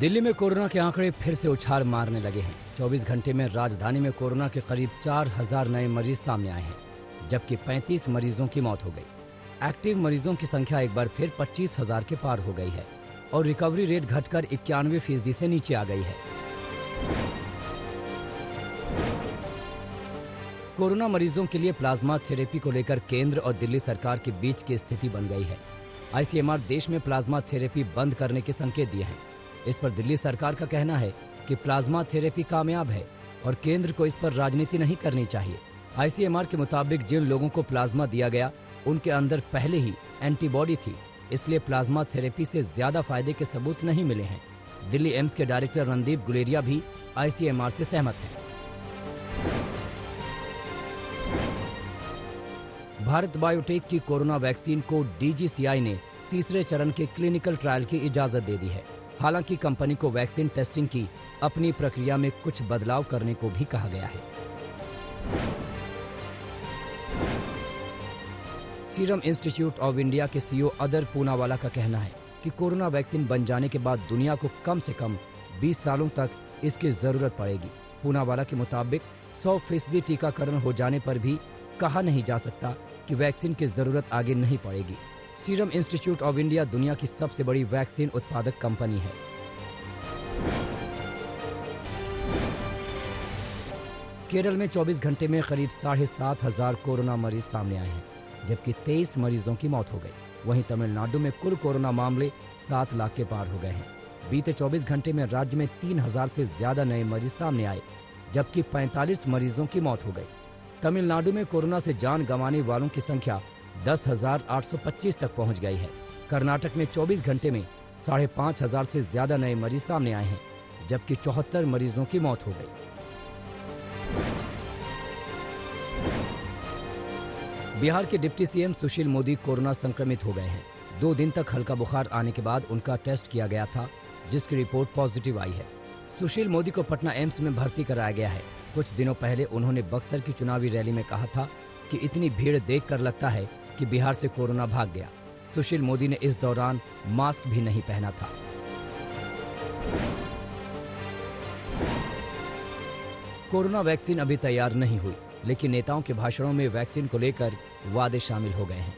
दिल्ली में कोरोना के आंकड़े फिर से उछाल मारने लगे हैं। 24 घंटे में राजधानी में कोरोना के करीब 4000 नए मरीज सामने आए हैं, जबकि 35 मरीजों की मौत हो गई। एक्टिव मरीजों की संख्या एक बार फिर 25,000 के पार हो गई है और रिकवरी रेट घटकर 91% से नीचे आ गई है। कोरोना मरीजों के लिए प्लाज्मा थेरेपी को लेकर केंद्र और दिल्ली सरकार के बीच की स्थिति बन गई है। आईसीएमआर देश में प्लाज्मा थेरेपी बंद करने के संकेत दिए हैं। इस पर दिल्ली सरकार का कहना है कि प्लाज्मा थेरेपी कामयाब है और केंद्र को इस पर राजनीति नहीं करनी चाहिए। आईसीएमआर के मुताबिक जिन लोगों को प्लाज्मा दिया गया उनके अंदर पहले ही एंटीबॉडी थी, इसलिए प्लाज्मा थेरेपी से ज्यादा फायदे के सबूत नहीं मिले हैं। दिल्ली एम्स के डायरेक्टर रणदीप गुलेरिया भी आईसीएमआर से सहमत हैं। भारत बायोटेक की कोरोना वैक्सीन को डीजीसीआई ने तीसरे चरण के क्लिनिकल ट्रायल की इजाजत दे दी है। हालांकि कंपनी को वैक्सीन टेस्टिंग की अपनी प्रक्रिया में कुछ बदलाव करने को भी कहा गया है। सीरम इंस्टीट्यूट ऑफ इंडिया के सीईओ अदर पूनावाला का कहना है कि कोरोना वैक्सीन बन जाने के बाद दुनिया को कम से कम 20 सालों तक इसकी जरूरत पड़ेगी। पूनावाला के मुताबिक 100% टीकाकरण हो जाने पर भी कहा नहीं जा सकता कि वैक्सीन की जरूरत आगे नहीं पड़ेगी। सीरम इंस्टीट्यूट ऑफ इंडिया दुनिया की सबसे बड़ी वैक्सीन उत्पादक कंपनी है। केरल में 24 घंटे में करीब 7,500 कोरोना मरीज सामने आए हैं, जबकि 23 मरीजों की मौत हो गई। वहीं तमिलनाडु में कुल कोरोना मामले 7 लाख के पार हो गए हैं। बीते 24 घंटे में राज्य में 3000 से ज्यादा नए मरीज सामने आए, जबकि 45 मरीजों की मौत हो गई। तमिलनाडु में कोरोना से जान गंवाने वालों की संख्या 10,825 तक पहुंच गई है। कर्नाटक में 24 घंटे में 5,500 से ज्यादा नए मरीज सामने आए हैं, जबकि 74 मरीजों की मौत हो गई। बिहार के deputy CM Sushil Modi corona संक्रमित हो गए हैं। 2 दिन तक हल्का बुखार आने के बाद उनका टेस्ट किया गया था, जिसकी रिपोर्ट पॉजिटिव आई है। सुशील मोदी को पटना एम्स में भर्ती कराया गया है। कुछ दिनों पहले उन्होंने बक्सर की चुनावी रैली में कहा था कि इतनी भीड़ देखकर लगता है कि बिहार से कोरोना भाग गया। सुशील मोदी ने इस दौरान मास्क भी नहीं पहना था। कोरोना वैक्सीन अभी तैयार नहीं हुई, लेकिन नेताओं के भाषणों में वैक्सीन को लेकर वादे शामिल हो गए हैं।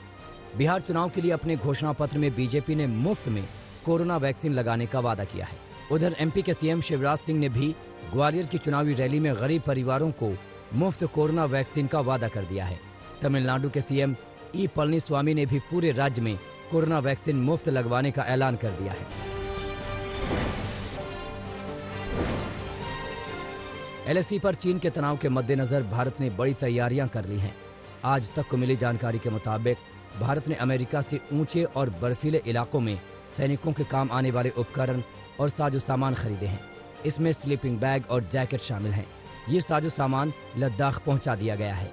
बिहार चुनाव के लिए अपने घोषणा पत्र में बीजेपी ने मुफ्त में कोरोना वैक्सीन लगाने का वादा किया है। उधर एमपी के सीएम शिवराज सिंह ने भी ग्वालियर की चुनावी रैली में गरीब परिवारों को मुफ्त कोरोना वैक्सीन का वादा कर दिया है। तमिलनाडु के सीएम ई पलनीस्वामी ने भी पूरे राज्य में कोरोना वैक्सीन मुफ्त लगवाने का ऐलान कर दिया है। एलएसी पर चीन के तनाव के मद्देनजर भारत ने बड़ी तैयारियां कर ली हैं। आज तक को मिली जानकारी के मुताबिक भारत ने अमेरिका से ऊंचे और बर्फीले इलाकों में सैनिकों के काम आने वाले उपकरण और साजो सामान खरीदे हैं। इसमें स्लीपिंग बैग और जैकेट शामिल हैं। ये साजो सामान लद्दाख पहुंचा दिया गया है।